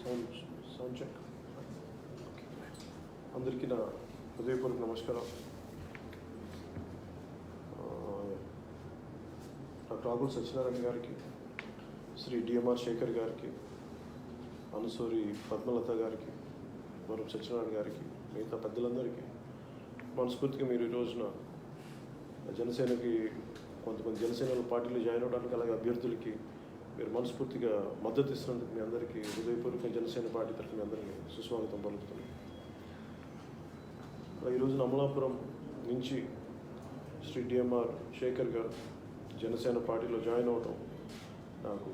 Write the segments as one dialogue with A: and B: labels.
A: Sound check. అందరికీ నా హృదయపూర్వక నమస్కారం. డాక్టర్ ఆకుల సత్యనారాయణ గారికి, శ్రీ డిఎంఆర్ శేఖర్ గారికి, అనుసూరి పద్మలత గారికి, వరం సత్యనారాయణ గారికి, మిగతా పెద్దలందరికీ మనస్ఫూర్తిగా మీరు ఈ రోజున జనసేనకి కొంతమంది జనసేనల పార్టీలో జాయిన్ అవ్వడానికి, అలాగే అభ్యర్థులకి మీరు మనస్ఫూర్తిగా మద్దతు ఇస్తున్నందుకు మీ అందరికీ హృదయపూర్వక జనసేన పార్టీ తరఫున మీ అందరికీ సుస్వాగతం పలుకుతున్నాను. ఈరోజు అమలాపురం నుంచి శ్రీ డిఎంఆర్ శేఖర్ గారు జనసేన పార్టీలో జాయిన్ అవ్వడం నాకు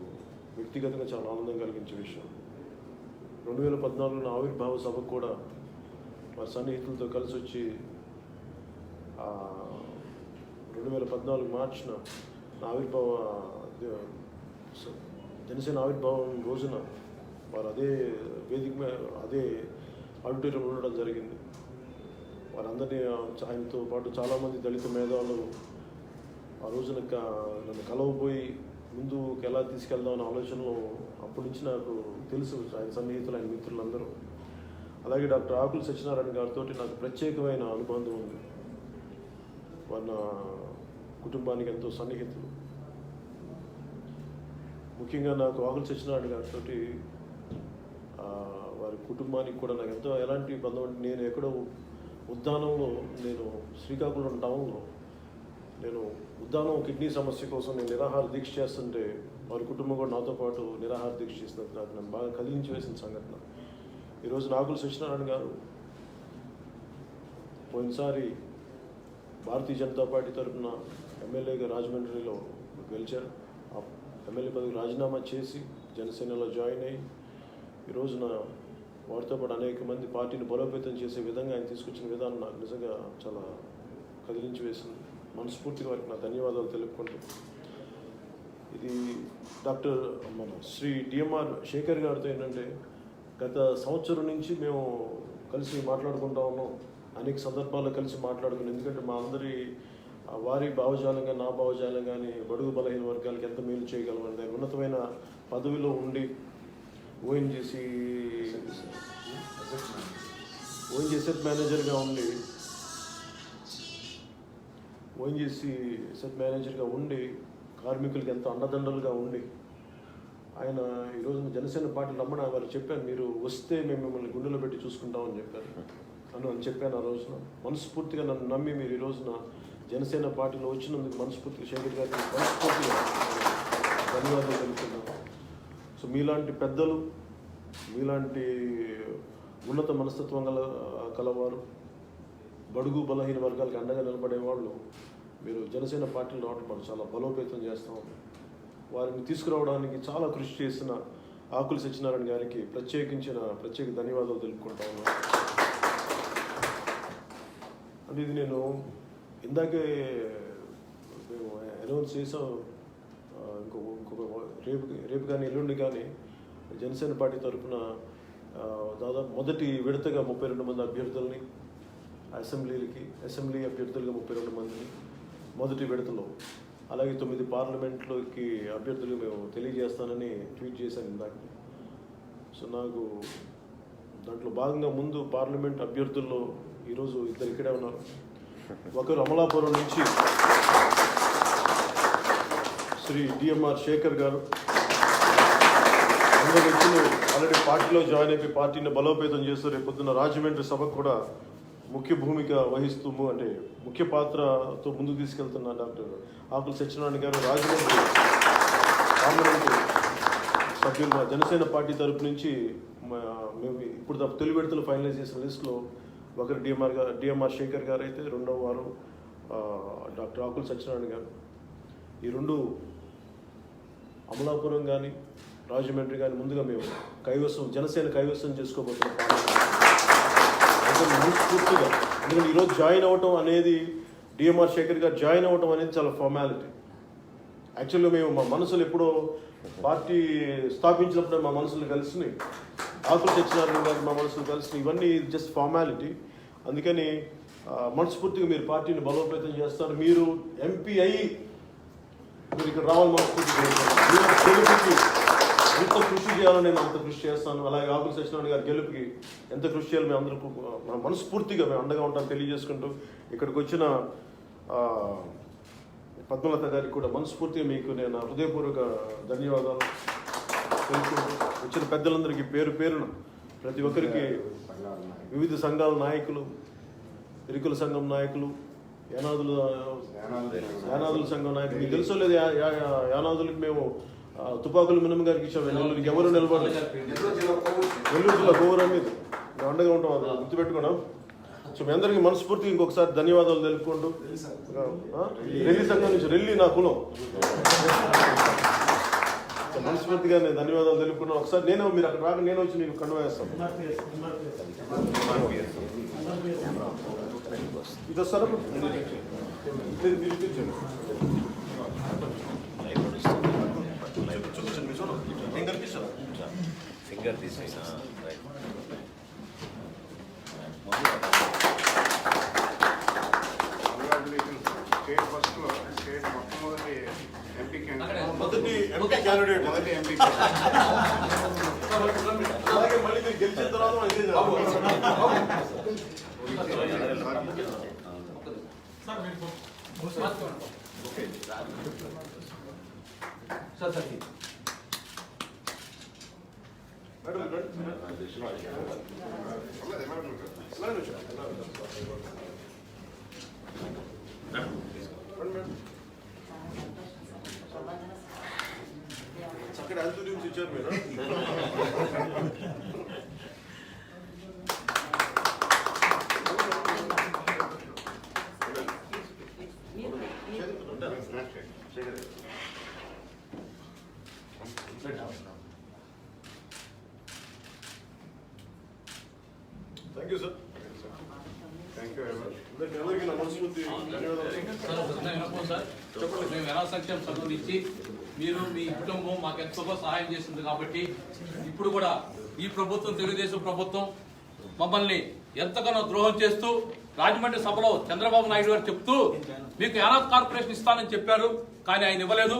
A: వ్యక్తిగతంగా చాలా ఆనందం కలిగించే విషయం. 2014 ఆవిర్భావ సభకు కూడా వారి సన్నిహితులతో కలిసి వచ్చి 2014 మార్చిన ఆవిర్భావ జనసేన ఆవిర్భావం రోజున వారు అదే వేదిక మీద అదే ఆడిటోరియం ఉండడం జరిగింది. వారందరినీ ఆయనతో పాటు చాలామంది దళిత మేధావులు ఆ రోజున నన్ను కలవపోయి ముందుకు ఎలా తీసుకెళ్దామనే ఆలోచనలో అప్పటి నుంచి నాకు తెలుసు. ఆయన సన్నిహితులు, ఆయన మిత్రులందరూ, అలాగే డాక్టర్ ఆకుల సత్యనారాయణ గారితో నాకు ప్రత్యేకమైన అనుబంధం ఉంది. వారి నా కుటుంబానికి ఎంతో సన్నిహితులు. ముఖ్యంగా నాకు ఆకుల సత్యనారాయణ గారితో వారి కుటుంబానికి కూడా నాకు ఎంతో ఎలాంటి బంధం అంటే, నేను ఎక్కడో ఉద్దానంలో, నేను శ్రీకాకుళం టౌన్లో నేను ఉద్దానం కిడ్నీ సమస్య కోసం నేను నిరాహార దీక్ష చేస్తుంటే వారి కుటుంబం కూడా నాతో పాటు నిరాహార దీక్ష చేసినందుకు నాకు నన్ను బాగా కదిలించి వేసిన సంఘటన. ఈరోజు ఆకుల సత్యనారాయణ గారు పోయినసారి భారతీయ జనతా పార్టీ తరఫున ఎమ్మెల్యేగా రాజమండ్రిలో గెలిచారు. ఆ ఎమ్మెల్యే పదవికి రాజీనామా చేసి జనసేనలో జాయిన్ అయ్యి ఈరోజున వారితో పాటు అనేక మంది పార్టీని బలోపేతం చేసే విధంగా ఆయన తీసుకొచ్చిన విధానం నాకు నిజంగా చాలా కదిలించి వేసింది. మనస్ఫూర్తిగా వారికి నా ధన్యవాదాలు తెలుపుకుంటూ, ఇది డాక్టర్ శ్రీ డిఎంఆర్ శేఖర్ గారితో ఏంటంటే గత సంవత్సరం నుంచి మేము కలిసి మాట్లాడుకుంటా ఉన్నాం. అనేక సందర్భాల్లో కలిసి మాట్లాడుకున్నాం. ఎందుకంటే మా అందరి వారి భావజాలంగా నా భావజాలం కానీ బడుగు బలహీన వర్గాలకి ఎంత మేలు చేయగలమంటే ఉన్నతమైన పదవిలో ఉండి ఓఎన్జీసీ ఎసెట్ మేనేజర్గా ఉండి ఎసెట్ మేనేజర్గా ఉండి కార్మికులకి ఎంతో అండదండలుగా ఉండి ఆయన ఈరోజు జనసేన పార్టీ రమ్మని వారు చెప్పాను, మీరు వస్తే మేము మిమ్మల్ని గుండెలో పెట్టి చూసుకుంటామని చెప్పారు. అని చెప్పాను ఆ రోజున. మనస్ఫూర్తిగా నన్ను నమ్మి మీరు ఈ రోజున జనసేన పార్టీలో వచ్చినందుకు మనస్ఫూర్తిగా శేఖర్ గారికి మనస్ఫూర్తిగా ధన్యవాదాలు తెలుపుతున్నాను. సో మీలాంటి పెద్దలు, మీలాంటి ఉన్నత మనస్తత్వం కలవారు, బడుగు బలహీన వర్గాలకు అండగా నిలబడేవాళ్ళు మీరు జనసేన పార్టీలో రావడం మనం చాలా బలోపేతం చేస్తాం. వారిని తీసుకురావడానికి చాలా కృషి చేసిన ఆకుల సత్యనారాయణ గారికి ప్రత్యేక ధన్యవాదాలు తెలుపుకుంటా ఉన్నాను. అంటే ఇది నేను ఇందాకే మేము అనౌన్స్ చేసాం. ఇంకొక రేపు కానీ ఎల్లుండి కానీ జనసేన పార్టీ తరఫున దాదాపు మొదటి విడతగా 32 మంది అభ్యర్థుల్ని, అసెంబ్లీ అభ్యర్థులుగా 32 మందిని మొదటి విడతలో, అలాగే 9 పార్లమెంట్లోకి అభ్యర్థులు మేము తెలియజేస్తానని ట్వీట్ చేశాను ఇందాక. సో నాకు దాంట్లో భాగంగా ముందు పార్లమెంట్ అభ్యర్థుల్లో ఈరోజు ఇద్దరు ఇక్కడే ఉన్నారు. ఒకరు అమలాపురం నుంచి శ్రీ డిఎంఆర్ శేఖర్ గారు. అందరు వ్యక్తులు ఆల్రెడీ పార్టీలో జాయిన్ అయిపోయి పార్టీని బలోపేతం చేస్తూ రేపు పొద్దున్న రాజమండ్రి సభకు కూడా ముఖ్య భూమిక వహిస్తూ అంటే ముఖ్య పాత్రతో ముందుకు తీసుకెళ్తున్న డాక్టర్ ఆకుల సత్యనారాయణ గారు రాజమండ్రి పార్లమెంటు సభ్యులు జనసేన పార్టీ తరపు నుంచి మేము ఇప్పుడు తొలి విడతలు ఫైనలైజ్ చేసిన లిస్టులో ఒకరు డిఎంఆర్ శేఖర్ గారు అయితే, రెండవ వారు డాక్టర్ ఆకుల సత్యనారాయణ గారు. ఈ రెండు అమలాపురం కానీ రాజమండ్రి కానీ ముందుగా మేము జనసేన కైవసం చేసుకోబోతున్నాం. మనస్ఫూర్తిగా ఎందుకంటే ఈరోజు జాయిన్ అవ్వటం అనేది, డిఎంఆర్ శేఖర్ గారు జాయిన్ అవ్వటం అనేది చాలా ఫార్మాలిటీ. యాక్చువల్గా మేము మా మనసులు ఎప్పుడో పార్టీ స్థాపించినప్పుడు మా మనసులు కలిసినాయి. ఆకుల సత్యనారాయణ గారు మా మనసులు కలిసినాయి. ఇవన్నీ జస్ట్ ఫార్మాలిటీ. అందుకని మనస్ఫూర్తిగా మీరు పార్టీని బలోపేతం చేస్తారు. మీరు ఎంపీ అయ్యి మీరు ఇక్కడ రావాలి. మనస్ఫూర్తిగా ఎంత కృషి చేయాలో నేను అంత కృషి చేస్తాను. అలాగే ఆకుల సత్యనారాయణ గారి గెలుపుకి ఎంత కృషి చేయాలి మేము అందరూ మనస్ఫూర్తిగా మేము అండగా ఉంటాం తెలియజేసుకుంటూ ఇక్కడికి వచ్చిన పద్మలత గారికి కూడా మనస్ఫూర్తిగా మీకు నేను హృదయపూర్వక ధన్యవాదాలు తెలుసుకుంటూ వచ్చిన పెద్దలందరికీ పేరు పేరున ప్రతి ఒక్కరికి వివిధ సంఘాల నాయకులు, ఎరుకుల సంఘం నాయకులు, యానాదుల సంఘం నాయకులు, మీకు తెలుసో లేదు యానాదులకి మేము తుపాకులు మినిమం గారికి ఇచ్చాము. నెల్లూరుకి ఎవరు నిలబడలేదు. నెల్లూరు జిల్లా కోవూరు మీద మేము అండగా ఉంటాం, అది గుర్తుపెట్టుకున్నాం. సో మీ అందరికీ మనస్ఫూర్తిగా ఇంకొకసారి ధన్యవాదాలు తెలుపుకుంటూ రెల్లి సంఘం నుంచి రెల్లి నా కులం మనస్ఫూర్తిగా నేను ధన్యవాదాలు తెలుపుకున్నాను. ఒకసారి నేను మీరు అక్కడ రాక నేను వచ్చి నీకు కండువా వేస్తాను. ఇది వస్తారా పిలిపించండి. నేను కనిపిస్తాను
B: ఫింగర్ తీసేసా
A: మొదటి ఎంపీ క్యాండిడేట్ అలాగే మళ్ళీ మీరు గెలిచిన తర్వాత చక్కటి అంతు నుంచి ఇచ్చారు మీరు. Thank you sir. అందరికీ నా మనస్ఫూర్తి ధన్యవాదాలు.
C: మేము ఎలా సంక్షేమ సంఘం నుంచి మీరు మీ కుటుంబం మాకు ఎంతో సహాయం చేస్తుంది కాబట్టి ఇప్పుడు కూడా ఈ ప్రభుత్వం తెలుగుదేశం ప్రభుత్వం మమ్మల్ని ఎంతగానో ద్రోహం చేస్తూ రాజమండ్రి సభలో చంద్రబాబు నాయుడు గారు చెప్తూ మీకు యానాద్ కార్పొరేషన్ ఇస్తానని చెప్పారు, కానీ ఆయన ఇవ్వలేదు.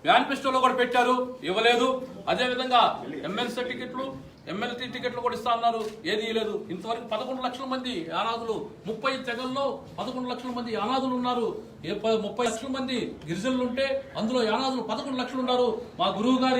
C: మేనిఫెస్టోలో కూడా పెట్టారు, ఇవ్వలేదు. అదేవిధంగా ఎమ్మెల్సీ టికెట్లు, ఎమ్మెల్సీ టికెట్లు కూడా ఇస్తా అన్నారు, ఏది ఇవ్వలేదు. ఇంతవరకు 11 లక్షల మంది యానాదులు, 30 తెగల్లో 11 లక్షల మంది యానాదులు ఉన్నారు. 30 లక్షల మంది గిరిజనులు ఉంటే అందులో యానాదులు 11 లక్షలు ఉన్నారు. మా గురువు గారి